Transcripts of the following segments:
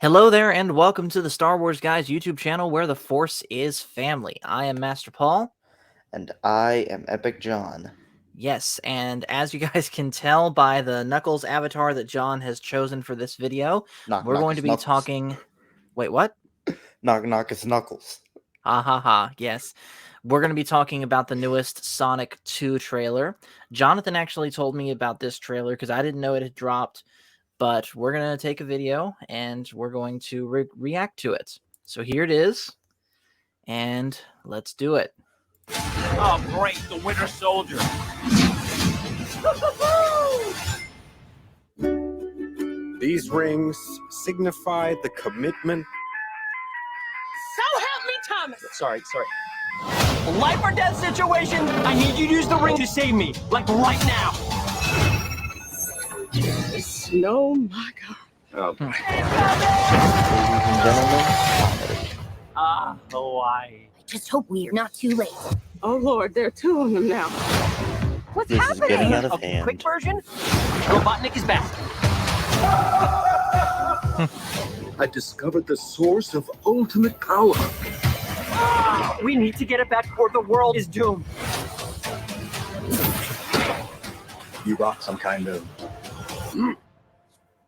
Hello there, and welcome to the Star Wars Guys YouTube channel where the Force is family. I am Master Paul. And I am Epic John. Yes, and as you guys can tell by the Knuckles avatar that John has chosen for this video, we're going to be talking... Wait, what? Knock, it's Knuckles. Ha ha ha, yes. We're going to be talking about the newest Sonic 2 trailer. Jonathan actually told me about this trailer because I didn't know it had dropped, but we're going to take a video and we're going to react to it. So here it is, and let's do it. Oh, great, the Winter Soldier. These rings signify the commitment. So help me, Thomas. Sorry. Life or death situation. I need you to use the ring to save me, like right now. Oh my God. Oh, boy. Ladies and gentlemen, comedy. Hawaii. Just hope we're not too late. Oh Lord, there are two of them now. What's This is happening? getting out of A hand. quick version? Robotnik is back. I discovered the source of ultimate power. We need to get it back before the world is doomed. You rock some kind of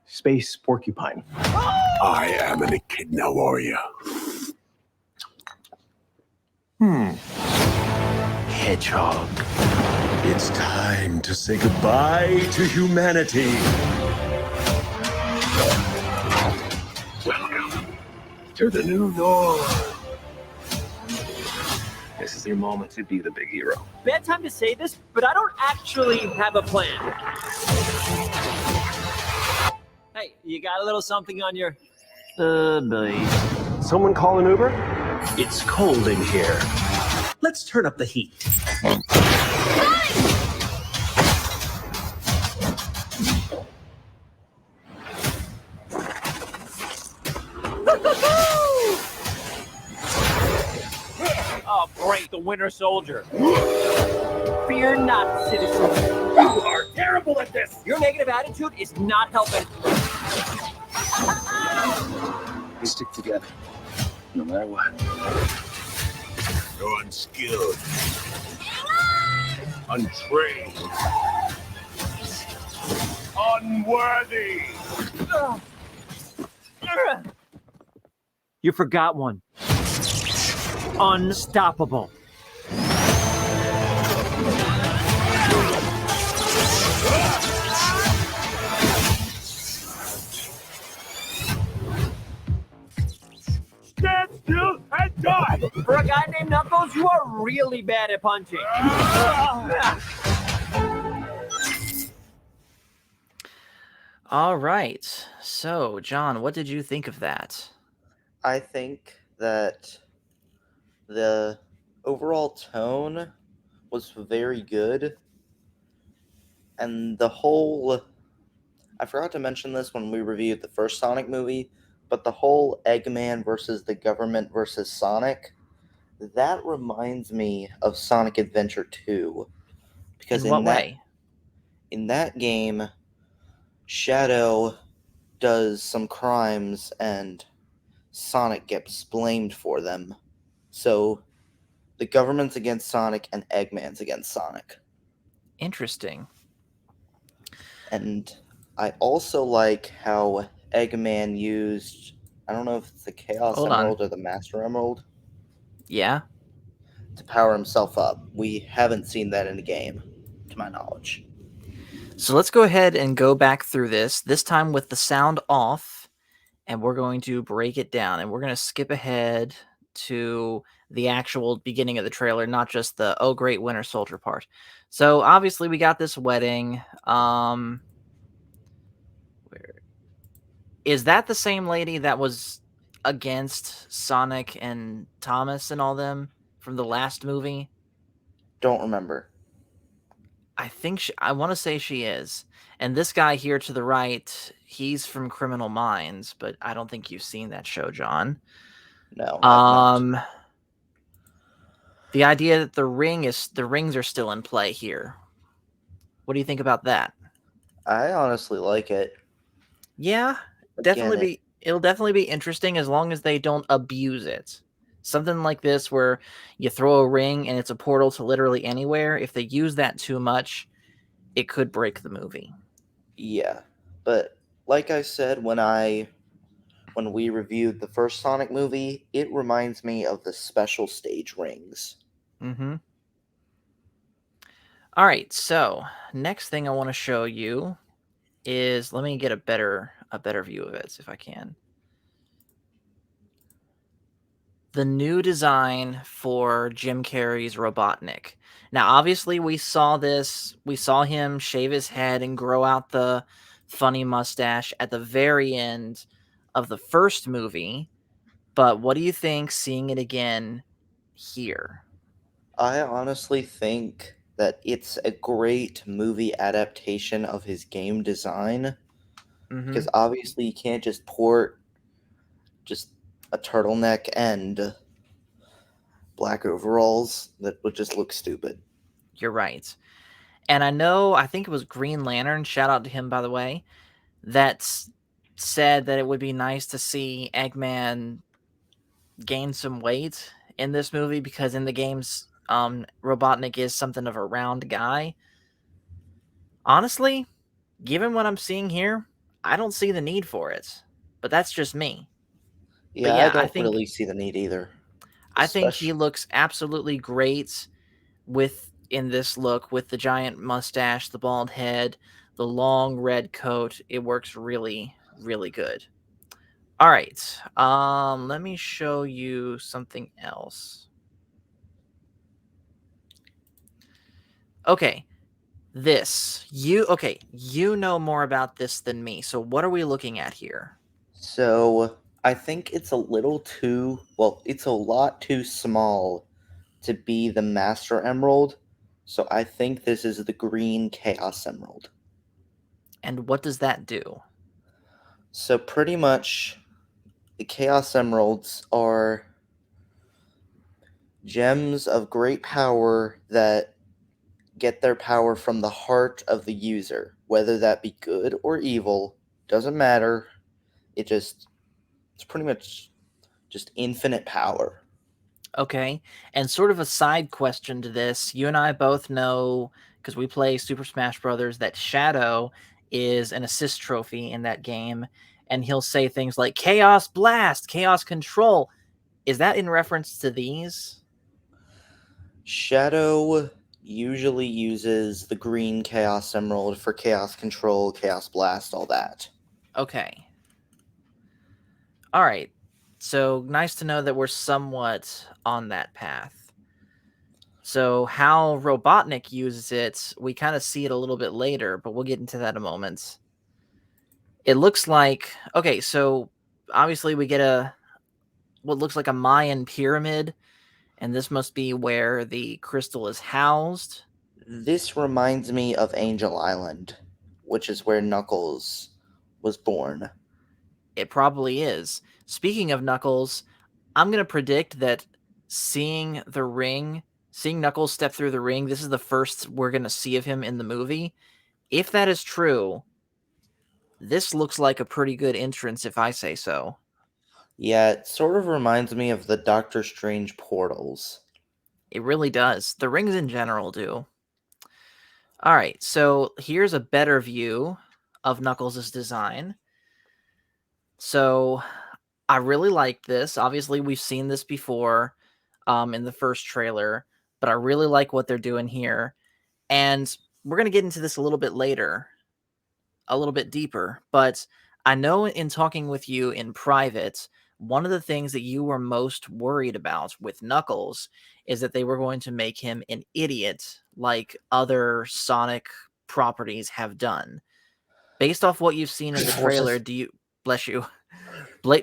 space porcupine. I am an echidna warrior. Hedgehog. It's time to say goodbye to humanity. Welcome to the new norm. This is your moment to be the big hero. Bad time to say this, but I don't actually have a plan. Hey, you got a little something on your... belly. Someone call an Uber? It's cold in here. Let's turn up the heat. Oh, great, the Winter Soldier. Fear not, citizen. You are terrible at this. Your negative attitude is not helping. We stick together, no matter what. You're unskilled, untrained, unworthy. You forgot one. Unstoppable. Stand still and die. For a guy named Knuckles, you are really bad at punching. All right. So, John, what did you think of that? I think that the overall tone was very good. And the whole... I forgot to mention this when we reviewed the first Sonic movie, but the whole Eggman versus the government versus Sonic, that reminds me of Sonic Adventure 2. Because In what way? in that game, Shadow does some crimes and Sonic gets blamed for them. So the government's against Sonic and Eggman's against Sonic. Interesting. And I also like how Eggman used, I don't know if it's the Chaos Hold on. Emerald or the Master Emerald, Yeah? to power himself up. We haven't seen that in a game, to my knowledge. So let's go ahead and go back through this time with the sound off, and we're going to break it down, and we're going to skip ahead to the actual beginning of the trailer, not just the "Oh Great Winter Soldier" part. So obviously we got this wedding. Where is that? The same lady that was against Sonic and Thomas and all them from the last movie? Don't remember. I think I want to say she is. And this guy here to the right, he's from Criminal Minds, but I don't think you've seen that show, John. No. I've not. The idea that the rings are still in play here. What do you think about that? I honestly like it. Yeah, Again, definitely be It'll definitely be interesting as long as they don't abuse it. Something like this where you throw a ring and it's a portal to literally anywhere. If they use that too much, it could break the movie. Yeah, but like I said when we reviewed the first Sonic movie, it reminds me of the special stage rings. Mm-hmm. All right, so next thing I want to show you is, let me get a better view of it if I can. The new design for Jim Carrey's Robotnik. Now, obviously, we saw him shave his head and grow out the funny mustache at the very end of the first movie. But what do you think seeing it again here? I honestly think that it's a great movie adaptation of his game design Mm-hmm. because obviously you can't just port just a turtleneck and black overalls. That would just look stupid. You're right. And I think it was Green Lantern, shout out to him, by the way, that's said that it would be nice to see Eggman gain some weight in this movie because in the games, Robotnik is something of a round guy. Honestly, given what I'm seeing here, I don't see the need for it. But that's just me. But Yeah, I yeah, don't really see the need either. I think he Especially, looks absolutely great in this look with the giant mustache, the bald head, the long red coat. It works really, really good. All right. Let me show you something else. Okay. You know more about this than me. So what are we looking at here? so I think it's a little too well, it's a lot too small to be the Master Emerald. So I think this is the green Chaos Emerald. And what does that do? So pretty much the Chaos Emeralds are gems of great power that get their power from the heart of the user, whether that be good or evil, doesn't matter. It's pretty much just infinite power. Okay. And sort of a side question to this, you and I both know, because we play Super Smash Brothers, that Shadow is an assist trophy in that game. And he'll say things like Chaos Blast, Chaos Control. Is that in reference to these? Shadow usually uses the green Chaos Emerald for Chaos Control, Chaos Blast, all that. Okay. All right. So nice to know that we're somewhat on that path. So how Robotnik uses it, we kind of see it a little bit later, but we'll get into that in a moment. It looks like, okay, so obviously we get what looks like a Mayan pyramid, and this must be where the crystal is housed. This reminds me of Angel Island, which is where Knuckles was born. It probably is. Speaking of Knuckles, I'm going to predict that seeing Knuckles step through the ring, this is the first we're going to see of him in the movie. If that is true, this looks like a pretty good entrance, if I say so. Yeah, it sort of reminds me of the Doctor Strange portals. It really does. The rings in general do. All right, so here's a better view of Knuckles' design. So I really like this. Obviously, we've seen this before in the first trailer, but I really like what they're doing here. And we're going to get into this a little bit later, a little bit deeper. But I know in talking with you in private, one of the things that you were most worried about with Knuckles is that they were going to make him an idiot like other Sonic properties have done. Based off what you've seen in the trailer, bless you,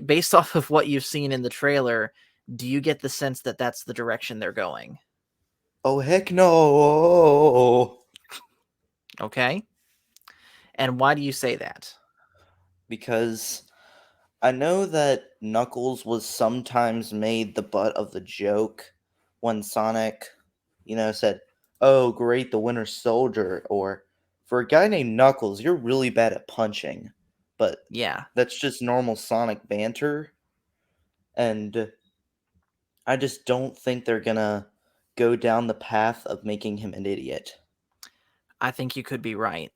based off of what you've seen in the trailer, do you get the sense that that's the direction they're going? Oh, heck no! Okay. And why do you say that? Because I know that Knuckles was sometimes made the butt of the joke when Sonic, said, "Oh, great, the Winter Soldier," or "For a guy named Knuckles, you're really bad at punching." but Yeah. that's just normal Sonic banter. And I just don't think they're gonna go down the path of making him an idiot. I think you could be right.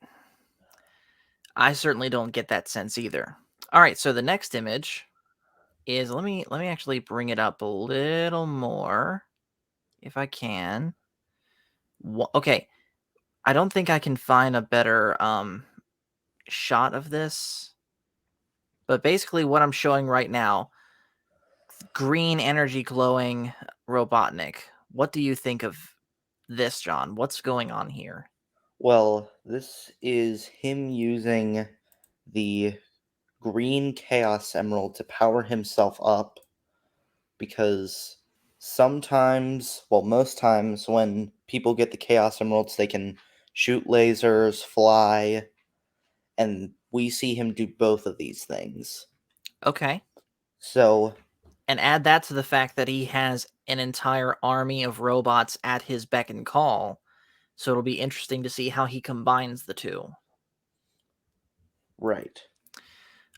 I certainly don't get that sense either. All right, so the next image is let me actually bring it up a little more if I can. Okay, I don't think I can find a better shot of this. But basically what I'm showing right now, green energy glowing Robotnik. What do you think of this, John? What's going on here? Well, this is him using the green Chaos Emerald to power himself up because sometimes, well, most times when people get the Chaos Emeralds, they can shoot lasers, fly, and we see him do both of these things. Okay. So, And add that to the fact that he has an entire army of robots at his beck and call. So it'll be interesting to see how he combines the two. right.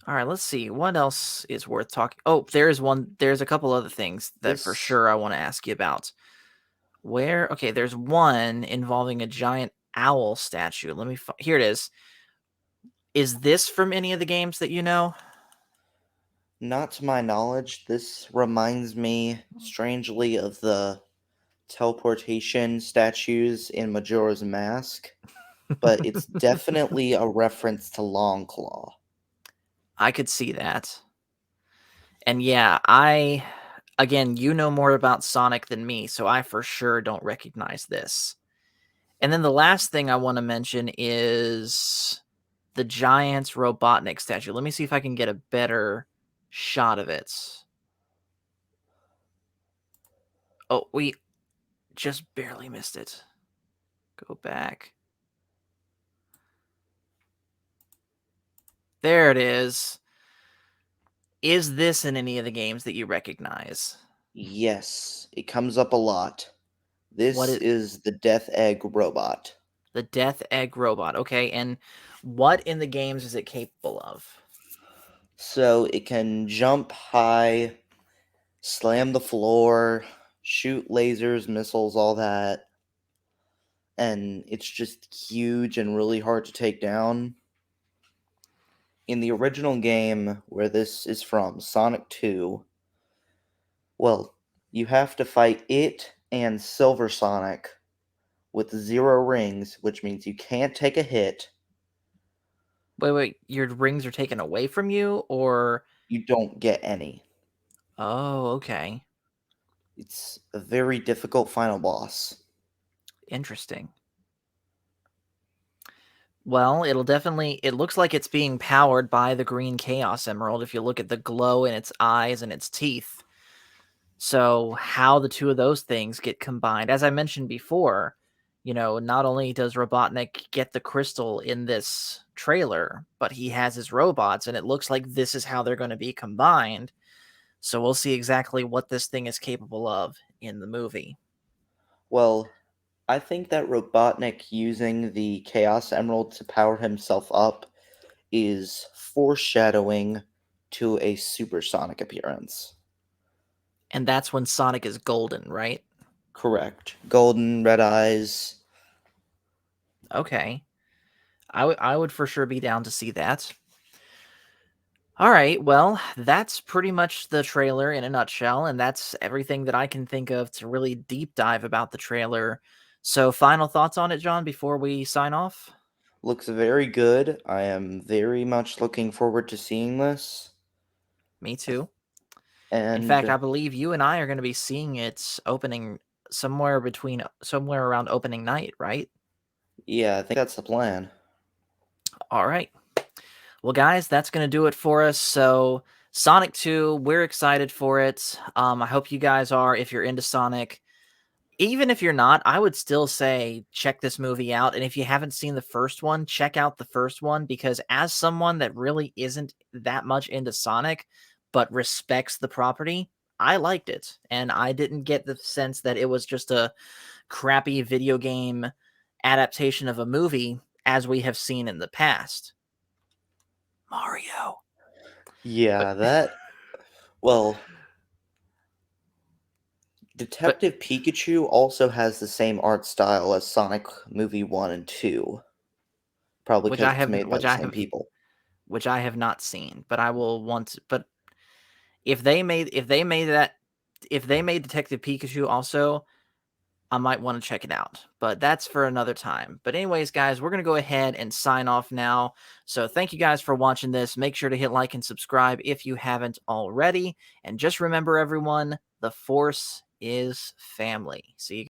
All right, let's see. What else is worth talking? Oh, there's a couple other things that for This- sure I want to ask you about. Okay, there's one involving a giant owl statue. Here it is. Is this from any of the games that you know? Not to my knowledge, this reminds me strangely of the teleportation statues in Majora's Mask, but it's definitely a reference to Longclaw. I could see that. And yeah, again, you know more about Sonic than me, so I for sure don't recognize this. And then the last thing I want to mention is the Giant's Robotnik statue. Let me see if I can get a better shot of it. Oh, we just barely missed it. Go back. There it is. Is this in any of the games that you recognize? Yes, it comes up a lot. This What is the Death Egg robot. The Death Egg robot. Okay, and what in the games is it capable of? So it can jump high, slam the floor, shoot lasers, missiles, all that. And it's just huge and really hard to take down. In the original game, where this is from, Sonic 2, well, you have to fight it and Silver Sonic with 0 rings, which means you can't take a hit. Wait, your rings are taken away from you, or? You don't get any. Oh, okay. It's a very difficult final boss. Interesting. Well, it looks like it's being powered by the green Chaos Emerald if you look at the glow in its eyes and its teeth. So how the two of those things get combined, as I mentioned before, not only does Robotnik get the crystal in this trailer, but he has his robots, and it looks like this is how they're going to be combined. So we'll see exactly what this thing is capable of in the movie. Well, I think that Robotnik using the Chaos Emerald to power himself up is foreshadowing to a supersonic appearance. And that's when Sonic is golden, right? Correct. Golden, red eyes. Okay. I would for sure be down to see that. All right, well, that's pretty much the trailer in a nutshell, and that's everything that I can think of to really deep dive about the trailer. So, final thoughts on it, John, before we sign off? Looks very good. I am very much looking forward to seeing this. Me too. And In fact, I believe you and I are going to be seeing it opening somewhere around opening night, right? yeah, I think that's the plan. All right. Well, guys, that's going to do it for us. So, Sonic 2, we're excited for it. I hope you guys are if you're into Sonic. Even if you're not, I would still say check this movie out. And if you haven't seen the first one, check out the first one, because as someone that really isn't that much into Sonic, but respects the property, I liked it. And I didn't get the sense that it was just a crappy video game adaptation of a movie as we have seen in the past. Mario. Yeah, that. Well, Detective Pikachu also has the same art style as Sonic Movie 1 and 2. Probably Which because I it's have, made by the same people. which I have not seen, but I will want. But if they made Detective Pikachu also, I might want to check it out, but that's for another time. But anyways, guys, we're going to go ahead and sign off now. So thank you guys for watching this. Make sure to hit like and subscribe if you haven't already. And just remember, everyone, the Force is family. See you.